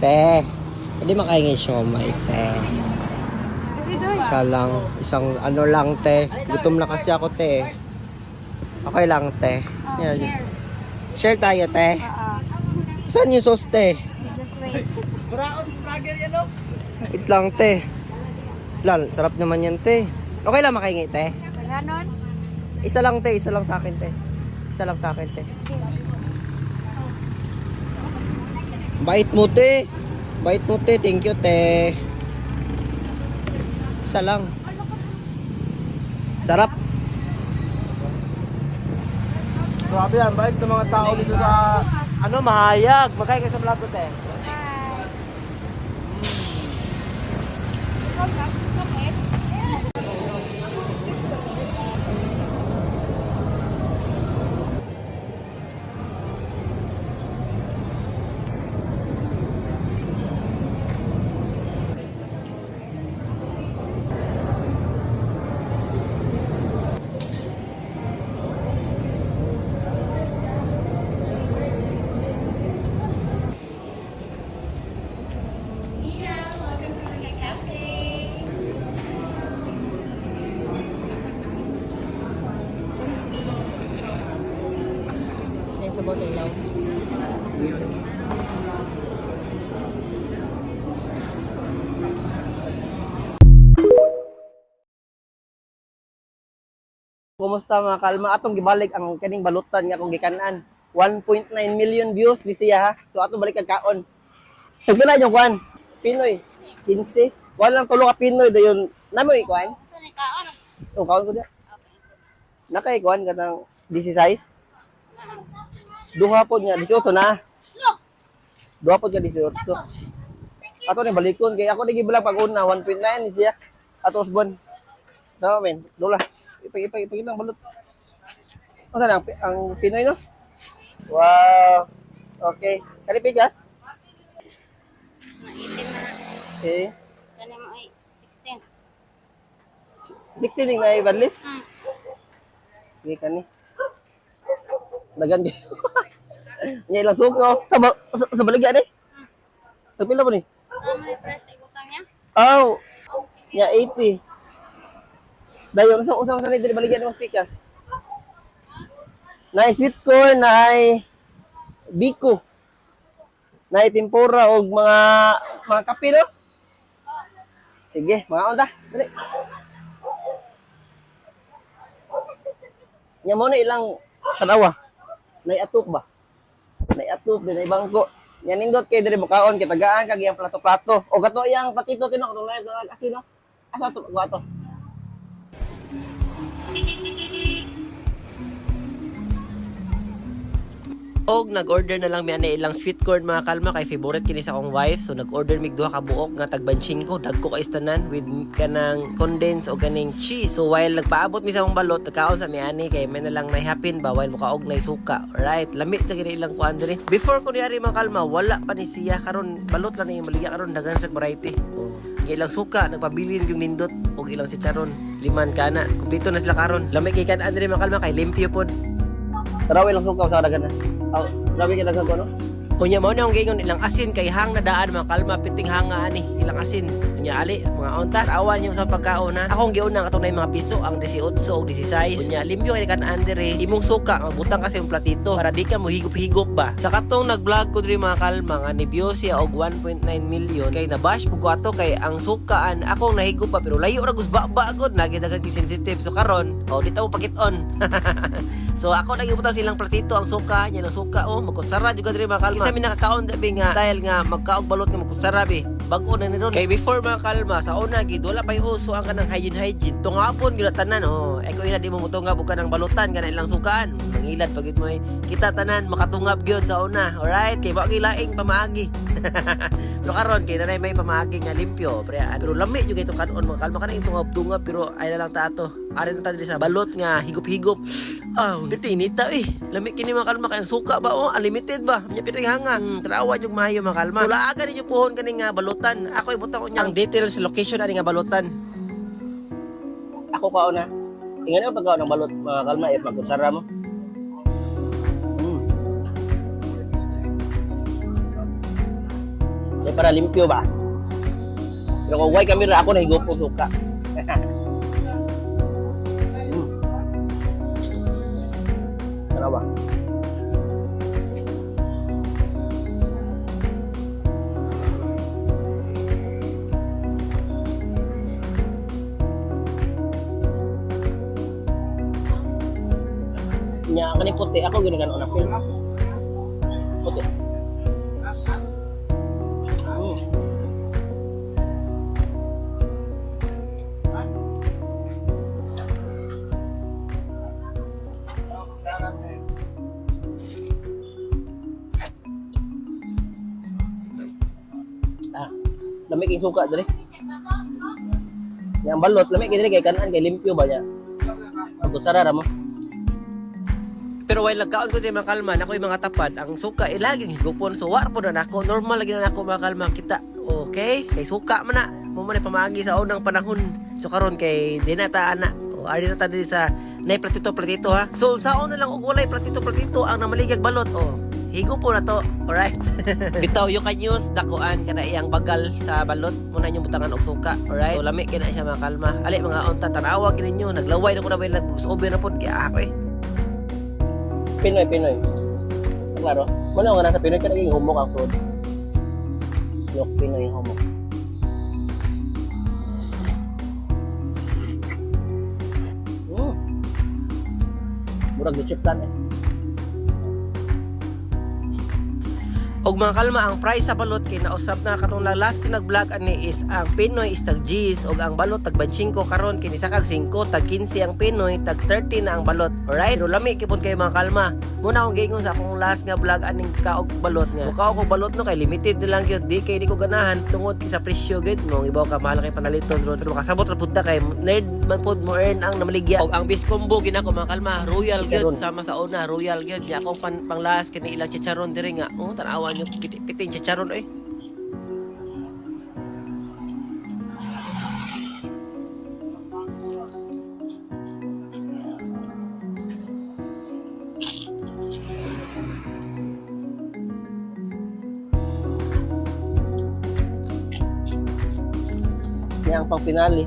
te. Hindi makahingi siomay, te. Isa lang. Isang ano lang, te. Gutom na kasi ako, te. Okay lang, te. Yan. Share tayo, te. Saan yung sauce, te? Just wait. Wait lang, te. Lal, sarap naman yan, te. Okay lang makahingi, te. Ganon? Isa lang, te. Isa lang sa akin, te. Isa lang sa akin, te. Bait mo, te. Bait mo, te. Thank you, te. Isa lang. Sarap. Grabe yan. Bait ng mga tao dito sa mahayag. Magkaya kayo sa vlog ko, te. Sabaw sa ilaw. Kumusta mga kalma? Atong gibalik ang kaning balutan nga akong gikanan. 1.9 million views di siya ha. So atong balik kag kaon. Tagpila yung kwan? Pinoy. 15. Walang tulo ka Pinoy dayon. Namo ikwan? O kaon ko dia. Nakay kwan katang 16. Duha po niya, 18 na. Duha po niya, 18. Ato ni balikon, kaya ako naging bilang pag-una, 1.9 siya. Ato usbon. Tama men, dola. Ipagitang balot. O saan ang Pinoy, no? Wow. Okay. Kalipigas? Maitim na. Okay. Kani mo ay 16. 16 na ibadlis? Sige, kani. Dagan kayo. Nya ilang suko. Sa baligya ni. Tagpila po ni? May press ikutang niya. Oh. Nya 80. Dayon sa usang sanay diri baligya ni mas pikas. Nay sweet corn, nay biko. Nay tempura og mga kape no? Sige, mga unta. Dali. Nya mo na ilang tanawa. Naiatok ba? Naiatok din ay bangko. Yan nindot kay diri mukaon kay tagaan kag iyang plato-plato. O gato iyang platito tino katong live kasi no. Asa to gato? Og nag-order na lang mi ani ilang sweet corn mga kalma kay favorite kini sa akong wife. So nag-order mig duha ka buok nga tag 25 dagko ka istanan with kanang condensed o kaning cheese. So while nagpaabot mi sa akong balot, nagkaon sa mi ani kay may na lang naihapin ba while mukaog na suka. Alright, lami ta gini ilang kuan diri. Before ko niari mga kalma, wala pa ni siya karon balot lang ni maligya karon dagan sa variety. Oh, ilang suka nagpabili yung nindot og ilang chicharon. Liman kana, kumpleto na sila karon. Lami kay kan diri mga kalma kay limpyo pod. Taraway lang suka sa dagan na. Oh, grabe ka nagsago, no? Unya mo na ang gingon ilang asin kay hang na daan mga kalma piting hanga ani ilang asin. Unya ali mga onta awan yung sa pagkaon na. Akong giuna katong nay mga piso ang 18 o 16. Unya limpyo kay kan andere imong suka magbutang kasi yung platito para di ka mo higop-higop ba. Sa katong nag-vlog ko diri mga kalma nga nibyo siya og 1.9 million kay nabash pug ko ato kay ang sukaan akong nahigop pa pero layo ra gusba-ba gud nagidagan ki sensitive. So karon oh dito mo pakit-on. So ako nagibutang silang platito ang suka nya lang suka oh magkutsara jud diri mga kalma. Kisa mi nakakaon dabi nga style nga magkaog balot nga magkutsara bi. Bag-o na ni ron. Kay before mga kalma sa una gid wala pa uso ang kanang hygiene tungapon gid tanan oh. Eko ina di mo mutungab og kanang balutan kana ilang sukaan. Nangilad pagid mo kita tanan makatungab gyud sa una. Alright kay wa gilaing pamaagi. Pero karon kay nanay may pamaagi nga limpyo pre. Pero lami jud kay kanon mga kalma kana tungab-tungab pero ay na lang ta ato. Ari na ta diri sa balot nga higop-higop. Oh, pirti inita lami kini mga kalma kay ang suka ba oh unlimited ba. Nya piting hanga. Trawa jud maayo mga kalma. So laaga ninyo puhon kani nga balutan. Ako ibutang ko niya ang details location ani nga balutan. Ako kauna. Tingnan mo pagkaon ng balot mga kalma magkutsara mo. Kaya para limpyo ba? Pero kung way camera, ako nahigop po suka. Ano ba? Nya kani puti ako ginagan na film. Puti. Lamig yung suka dali. Yang balot lamig dali kay kanan kay limpyo ba niya. Ako sarara mo. Pero while nagkaon ko din mga kalma, nako yung mga tapad, ang suka laging higupon. So war po na nako, normal lagi na nako mga kalma kita. Okay, kay suka man na. Mo man pamaagi sa unang panahon. So karon kay di na ta ana. O ari na ta diri sa nay platito ha. So saon na lang og walay platito ang namaligag balot. O higupon na to. Alright. Bitaw yung kanyos dakuan kana iyang bagal sa balot muna niyo butangan og suka. Alright. So lami kina siya mga kalma. Ali mga unta tanawa gid ninyo, naglaway na ko na ba nag-over na pod kay ako eh. Pinoy. Klaro. Muna nga nasa Pinoy ka naging humok ang food. Yok Pinoy yung humok. Murag di chiplan eh. Og mga kalma, ang price sa balot kay nausab na katong last ko nag-vlog ani is ang Pinoy is tag G's og ang balot tag 25 karon kini sa kag 5 tag 15 ang Pinoy tag 30 na ang balot. Alright, pero lami kipon kay mga kalma. Muna akong giingon sa akong last nga vlog aning kaog balot nga. Kaog balot no kay limited na lang gyud, di kay di ko ganahan tungod kay sa presyo gid mo ibaw ka mahal kay panaliton ron. Pero makasabot ra pud ta kay nerd man pud mo earn ang namaligya. Og ang bis combo ginako mga kalma, royal gyud sama sa una, royal gyud nya akong pang last kini ilang chicharon diri nga. Oh, tanawa nyo piting chicharon eh. Yang pang finale.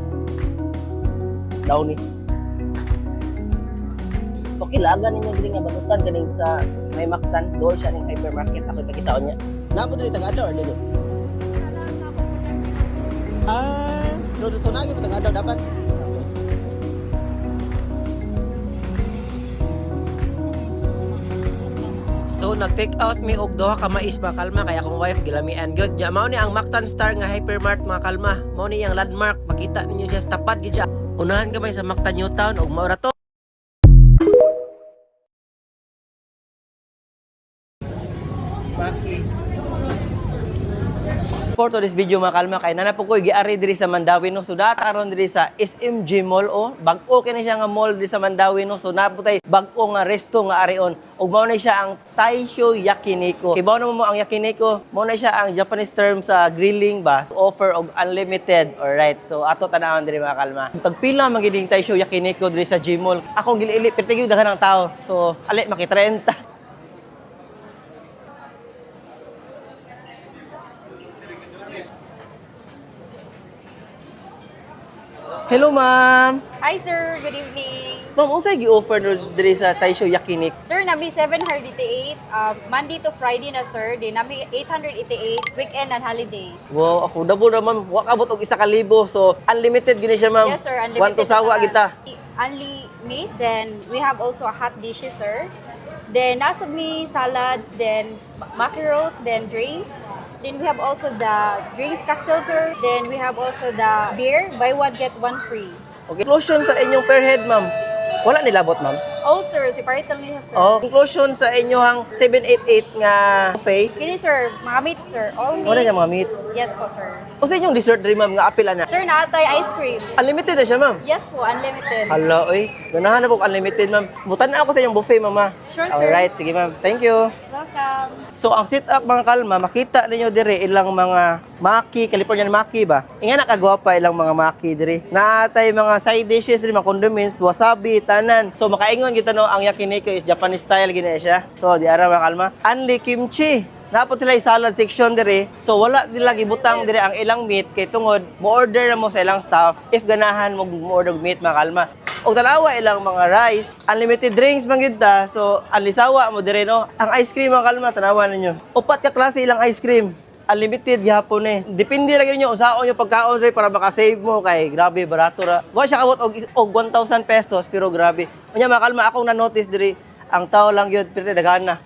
Downy. Okay, laga ninyo diri nga balutan kaning sa may maktan doon siya ning hypermarket ako ipakitaon niya. Napa diri taga-adlaw or dili? No dito na gyud taga-adlaw dapat. So nag-take out mi og duha ka mais mga kalma kaya akong wife gilamian gyud. Ja mao ni ang Mactan Star nga hypermart mga kalma. Mao ni ang landmark, makita ninyo siya sa tapad gid siya. Unahan gamay sa Mactan Newtown og mao ra to. For today's video mga kalma kay nana po ko giari diri sa Mandawi no. So data karon diri sa SMG Mall o bag-o kini siya nga mall diri sa Mandawi no. So naputay bag-o nga resto nga arion. Ug mao na siya ang Taisho Yakiniko. Kibaw na mo ang Yakiniko, mao na siya ang Japanese term sa grilling ba. So, offer og unlimited. Alright. So ato tanawon diri mga kalma. Tagpila magiding Taisho Yakiniko diri sa G Mall. Akong gili-ili pertig daghan ang tao. So ali maki 30. Hello ma'am. Hi sir, good evening. Ma'am, unsay gi-offer diri sa Taisho Yakinik? Sir, nabi 788, Monday to Friday na sir. Di nabi 888, weekend and holidays. Wow, affordable ra ma'am. Wa kabot og 1,000. So unlimited gini siya ma'am. Yes sir, unlimited. Want to sawa kita. Only meat, then we have also hot dishes sir. Then nasa mi salads, then mackerels, then drinks. Then we have also the drinks cocktail sir. Then we have also the beer, buy one get one free. Okay. Inclusion sa inyong per head ma'am. Wala nilabot ma'am. Oh sir, separate lang niya sir. Oh, inclusion sa inyong 788 nga buffet. Kini sir, mga meat sir, all meat. Wala niya mga meat. Yes po sir. O sa inyong dessert diri ma'am nga apil ana. Sir, naatay ice cream. Unlimited na siya ma'am. Yes po, unlimited. Hala, oy. Ganahan na po unlimited ma'am. Butan na ako sa inyong buffet mama. Sure, sir. Alright, sige ma'am. Thank you. Welcome. So ang setup mga kalma, makita ninyo dire ilang mga maki, Californian maki ba? Inga nakagwapa ilang mga maki dire. Natay mga side dishes, mga condiments, wasabi, tanan. So makaingon kita no, ang Yakiniko is Japanese style gina siya. So di ara mga kalma. Only kimchi. Napot sila yung salad section dire. So wala nila gibutang dire ang ilang meat kay tungod mo-order na mo sa ilang staff if ganahan mo order meat mga kalma. Og talawa ilang mga rice, unlimited drinks man gyud ta. So anlisawa mo dire no. Ang ice cream mga kalma tanawan ninyo. Upat ka klase ilang ice cream. Unlimited gihapon eh. Depende ra gyud nyo usaon yung pagkaon dire para maka-save mo kay grabe barato ra. Wa siya kabot og 1,000 pesos pero grabe. Unya mga kalma akong na-notice dire ang tao lang gyud pero daghan na.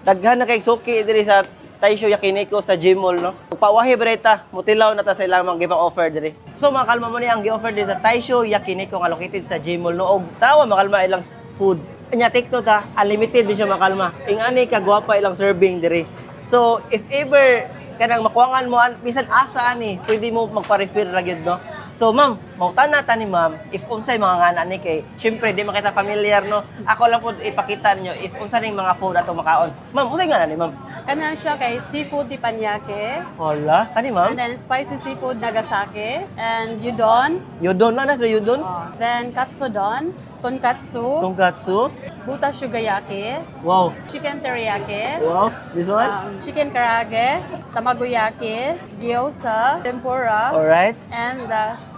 Daghan na kay suki diri sa Taisho Yakiniko sa Gmall no. Pawahi breta, mutilaw na ta sa ilang mga offer diri. So mga kalma mo ni ang gi-offer diri sa Taisho Yakiniko nga located sa Gmall no. Og tawa mga kalma ilang food. Nya take note ha, unlimited din siya mga kalma. Ingani ka gwapa ilang serving diri. So if ever kanang makuangan mo bisan asa ani, pwede mo magpa-refill ra gyud no. So ma'am, mautana ta ni ma'am if unsay mga ngana ni kay syempre di makita familiar no. Ako lang pud ipakita niyo if unsa ning mga food ato makaon. Ma'am, unsay ngana ni ma'am? Kana siya kay seafood teppanyaki, Wala, kani ma'am. and then spicy seafood nagasaki, and udon, Yudon na sa yudon. then katsudon, tonkatsu, Tonkatsu. buta shugayaki, Wow. chicken teriyaki, Wow. This one. chicken karage, tamagoyaki, gyoza, tempura, Alright. and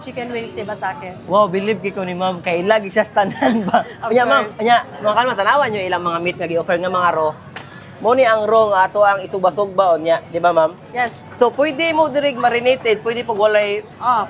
chicken wings tibasake. Wow, believe ko ni ma'am kay lagi siya stanan ba. Of Unya ma'am, course. unya mga kalma tanawan niyo ilang mga meat nga gi-offer nga mga raw. Mo ni ang raw nga ato ang isugba-sugba unya, di ba ma'am? Yes. So pwede mo dirig marinated, pwede pag walay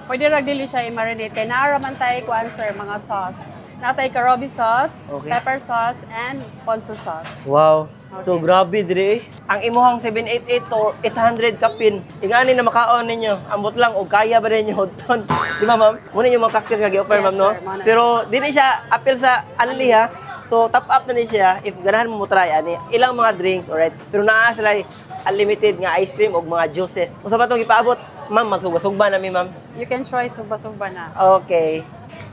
Pwede ra dili siya i-marinate kay naara man tay kuan sir mga sauce. Natay karobi sauce, Okay. pepper sauce, and ponzu sauce. Wow. So Okay. grabe dire. Ang imuhang 788 to 800 kapin. Ingani na makaon ninyo. Ambot lang og kaya ba ninyo hudton. Di ba ma'am? Muna yung mga cocktail nga gi-offer Yes, ma'am no. sir. Muna Pero dili siya appeal sa anli ha. So top up na ni siya if ganahan mo try ani ilang mga drinks alright. Pero naa sila unlimited nga ice cream og mga juices. Usa pa tong ipaabot? Ma'am, magsugba-sugba na mi ma'am. You can try sugba-sugba na. Okay.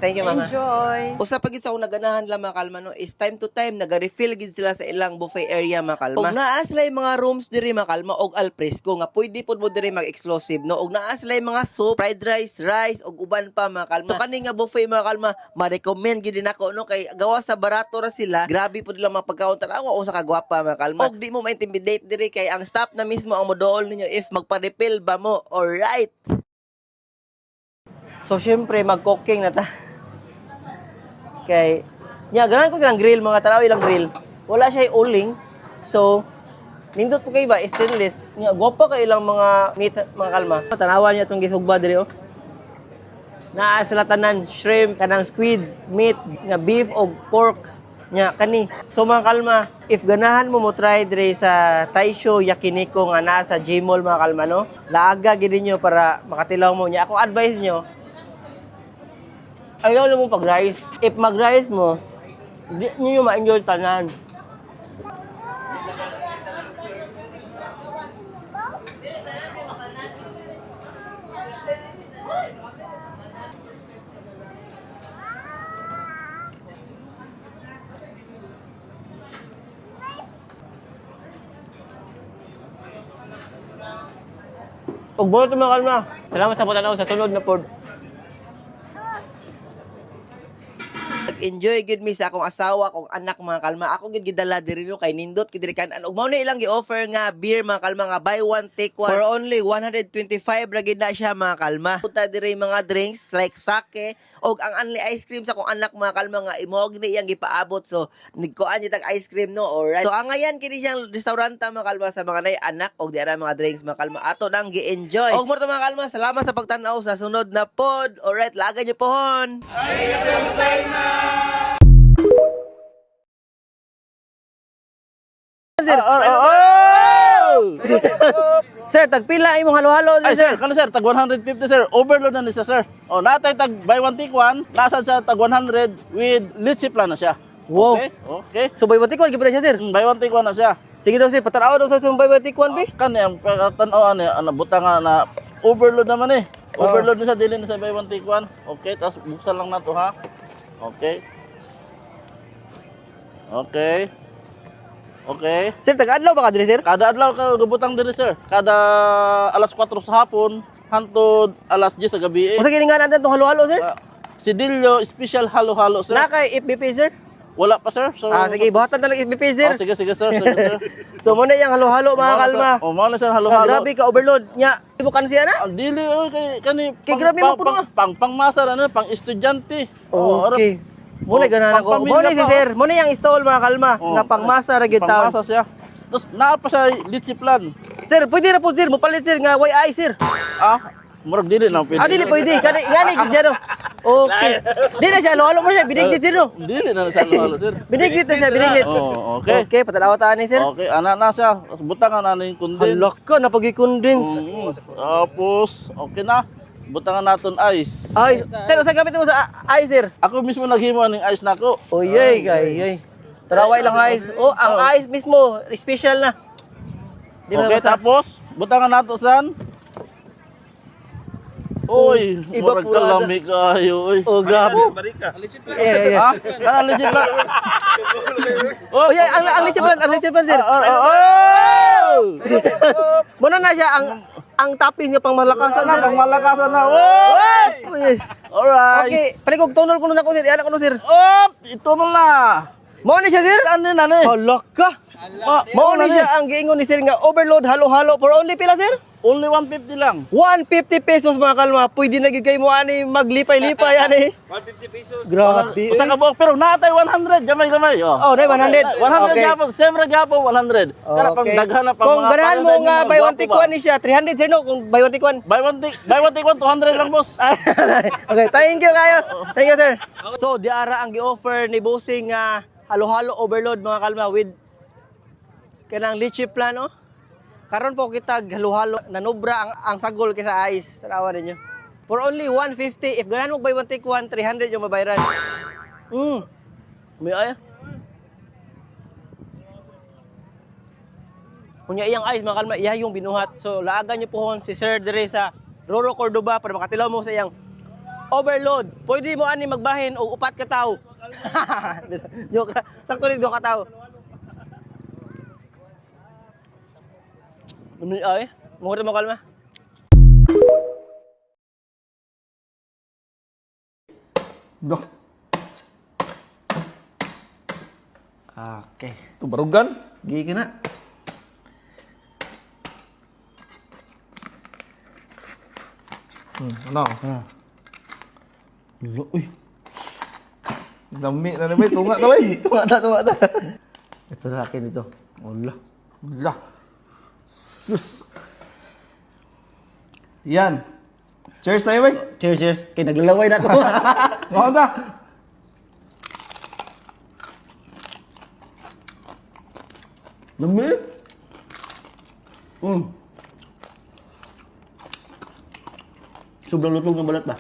Thank you mama. Enjoy! Usa pa gid sa akong naganahan lang mga kalma no is time to time naga-refill gid sila sa ilang buffet area mga kalma. Og naa sila yung mga rooms diri mga kalma og al fresco nga pwede pud mo diri mag-exclusive no. Og naa sila yung mga soup, fried rice og uban pa mga kalma. To kani nga buffet mga kalma, ma-recommend gid din ako no kay gawa sa barato ra sila. Grabe pud lang mga pagkaon tanawa usa ka gwapa mga kalma. Og di mo ma-intimidate diri kay ang staff na mismo ang modool ninyo if magpa-refill ba mo. Alright. So syempre mag-cooking na ta. Kay ganahan ko silang grill mga tanaw ilang grill. Wala siya uling. So nindot po kay ba stainless. Nya gwapa kay ilang mga meat mga kalma. Tanawan niya tong gisugba diri oh. Naa sila tanan shrimp, kanang squid, meat, nga beef o pork. Nya kani. So mga kalma, if ganahan mo mo try diri sa Taisho Yakiniko nga naa sa Gmall mga kalma no. Laaga gid ninyo para makatilaw mo nya. Ako advice nyo, ayaw lang mo pag-rice. If mag-rice mo, di nyo ma-enjoy tanan. Pag buhat mga kalma. Salamat sa putanaw sa sunod na pod. Nag-enjoy gid mi sa akong asawa, akong anak mga kalma. Ako gid gidala diri no kay nindot gid diri kan. Ug mao na ilang gi-offer nga beer mga kalma nga buy one take one for only 125 ra gid na siya mga kalma. Punta diri mga drinks like sake og ang only ice cream sa akong anak mga kalma nga imo ni iyang gipaabot. So nigkuan niya tag ice cream no. Alright. So ang ngayan kini siyang restauranta mga kalma sa mga nay anak og diara mga drinks mga kalma. Ato nang gi-enjoy. Og mo mga kalma, salamat sa pagtan-aw sa sunod na pod. Alright, laga niyo pohon. Sir, sir, tagpila imong halo-halo Ay sir. sir, kano sir, tag 150 sir. Overload na ni siya sir. O natay tag buy one take one, nasa sa tag 100 with litchi plan na siya. Wow. Okay? Okay. So bay batikon gibra siya sir. Buy one take one na siya. Sige daw sir, pataraw daw sa bay batikon bi. Kan yung pagkatanaw ano buta nga na overload naman eh. Overload na sa dili na sa buy one take one. Okay, tapos buksan lang na to ha. Okay. Okay. Okay. Sir, taga-adlaw ba ka diri sir? Kada adlaw ka gubutang diri sir. Kada alas 4 sa hapon hangtod alas 10 sa gabi. Usa kini nga nandan tong halo-halo sir? Sidilyo special halo-halo sir. Na kay FBP sir? Wala pa sir. So, Sige, buhatan talaga SBP, sir. Sige sir. Sige sir. So, muna yung halo-halo, mga kalma. Oh, mao na sir Ah, halo-halo. grabe ka, overload. Nya, ibukan siya na? Ang dili oy kay Grabe mo po nga. pang masa ano, pang estudyante. Okay. Muna ganahan ko. pang-pamilya Muna si pa, sir. Muna yung stall, mga kalma. Nga pangmasa ra gyud taon. Pangmasa siya. Tapos naa pa siya litsi plan. Sir, pwede na po, sir. Mupalit, sir, nga way sir. Murag dili na pwede. Dili pwede. Gani gid siya, no? Okay. Di na siya, halo-halo mo siya. Binigdit, sir, no? Dili na sa halo sir. Binigdit na siya, binigdit. Oh, okay. Okay, patalawataan ni, sir. Okay, ana na siya. Tapos butangan na ning kundin. Halak ka, napag-condense. Tapos okay na. Butangan naton ice. Ay, sir, usa gamit mo sa ice, sir. Ako mismo naghimo ning ice nako. Oy, kay. Taraway lang ice. Oh, ang ice mismo, special na. Di ba Okay, basta? tapos butangan nato san. Oy, Iba murag purada. kalami kayo oy. Oh, grabe. Yeah. Kana legit lang. Oh, yeah, ang leche plan, sir. Muna na siya ang toppings nga pang malakasan, Sana sir. pang malakasan na. Oy! Oy. Alright. Okay, palikog tonal ko na ko, sir. Iyan ko, sir. Ito na. Mao ni siya, sir. Ano na ni? Halak ka. Mao ni siya ang giingon ni sir nga overload halo-halo for only pila, sir? Only 150 lang. 150 pesos, mga kalma. Pwede na gid kay mo ani maglipay-lipay ani. 150 pesos. Grabe. Usa ka buok pero natay 100 gamay-gamay. Oh, nay 100. 100 Okay. gyapon, siyempre gyapon 100. Kaya pang Okay. daghan na pang Kung ganahan mo nga buy one take one ni siya, 300, sir, no? Kung buy one take one. Buy one take one 200 lang boss. Okay, thank you kayo. Thank you, sir. So, diara ang gi-offer ni Bossing nga halo-halo overload, mga kalma, with kanang lychee plan, oh. Karon po kita halo-halo nanubra ang sagol kaysa ice. Tanawa ninyo. For only 150, if ganahan mo buy one take one, 300 yung mabayaran. May ay. Kunya iyang ice, mga kalma, iya yung binuhat. So, laagan nyo pohon si Sir dire sa Roro Cordoba para makatilaw mo sa iyang overload. Pwede mo ani magbahin o upat ka tao. Sakto rin do ka tao. Ay, mura mo kalma. Dok, Okay. ito barugan. Gigi na. Ano? Uy. Dami na naman. Tunga na bay. Tunga na. Ito na akin ito. Wala. Wala. Sus. Yan. Cheers tayo bay. Cheers, cheers. Kay naglalaway na to. Ngayon ta. Dami. Sobrang lutong ng balat ba?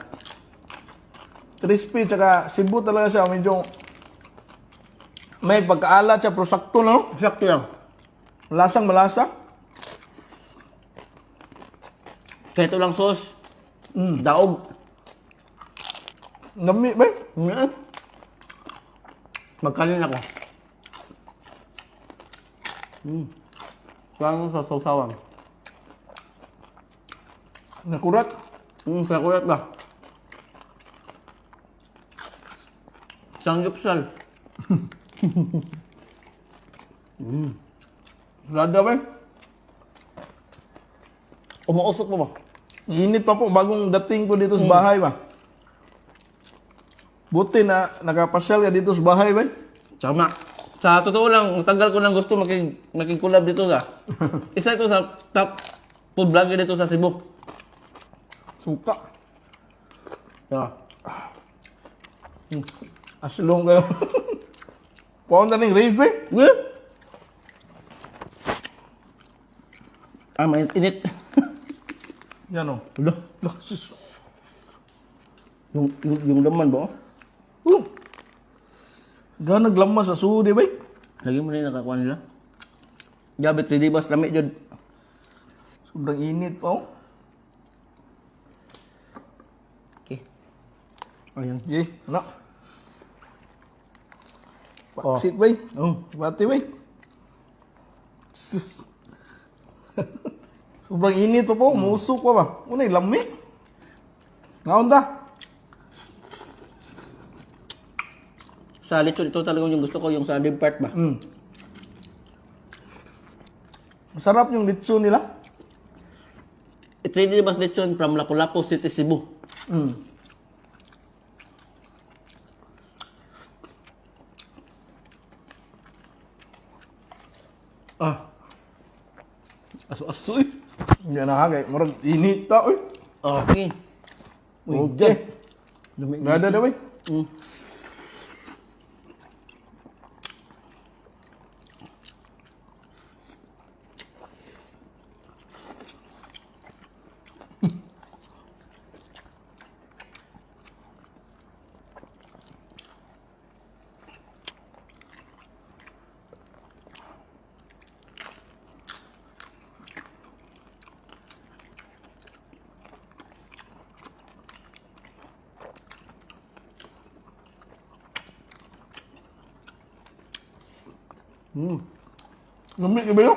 Crispy tsaka Cebu talaga siya. Medyo may pagkaalat siya pero sakto na, no? Sakto lang. Malasang malasa. Kaya ito lang sauce. Daog. Dami bay. Magkanin ako. Parang sa sausawan. Nakurat. Kaya kulat ba? Sanggipsal. Rada bay. Umuusok mo ba? Init pa po bagong dating ko dito sa bahay ba. Buti na nakapasyal ka dito sa bahay ba. Tama. Sa totoo lang, ang tagal ko nang gusto makikcollab dito sa. Isa ito sa top food vlogger dito sa Cebu. Suka. Yeah. Asilong kayo. Paunta ng race ba. Well, mainit. Yan o. Ulo. Sus. Yung laman ba? Ganag lamas sa sudi ba. Lagi mo na yung nakakuha nila. Gabi 3D boss, lami jud. Sobrang init pa oh. Okay. Ayan. Ye, anak. Paksit ba. Bati ba. Sus. Sobrang init pa po. Musok pa ba. Unay, lami. Ngaon ta. sa lechon, ito talaga yung gusto ko, yung sa rib part ba? Masarap yung litso nila. It really was lechon from Lapu-Lapu City, Cebu. Aso-aso eh. Hindi na hagay. Marag init ta, uy. Okay. Okay. Gada daw, uy. Lamig ka ba yun?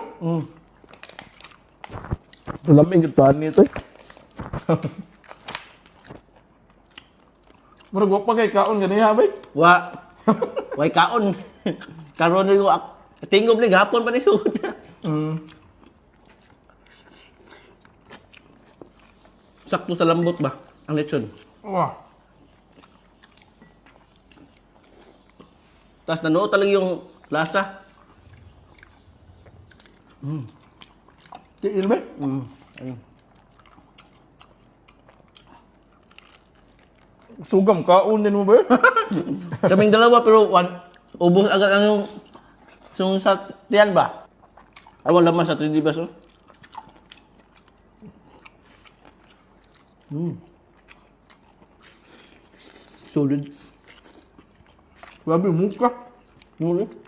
Lamig ito nito eh. Murag wa pa kay kaon ganiya bay. Wa. Way kaon. Karon ni ko tingog ni gapon pa ni sud. Sakto sa lambot ba ang lechon. Wah. Tas nanuo talaga yung lasa. Tiil ba? Ayun. Sugam kaon din mo ba? Kaming dalawa pero ubos agad ang yung sa tiyan ba? Ay wala man sa 3D ba so? Solid. Grabe muka. Ngunit.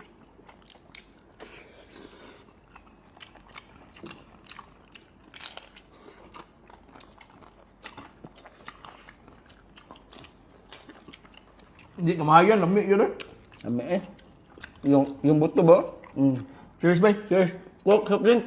Hindi kamahayan, lamig yun eh. Ame eh. Yung buto ba? Cheers bay. Cheers. Walk, soft drink.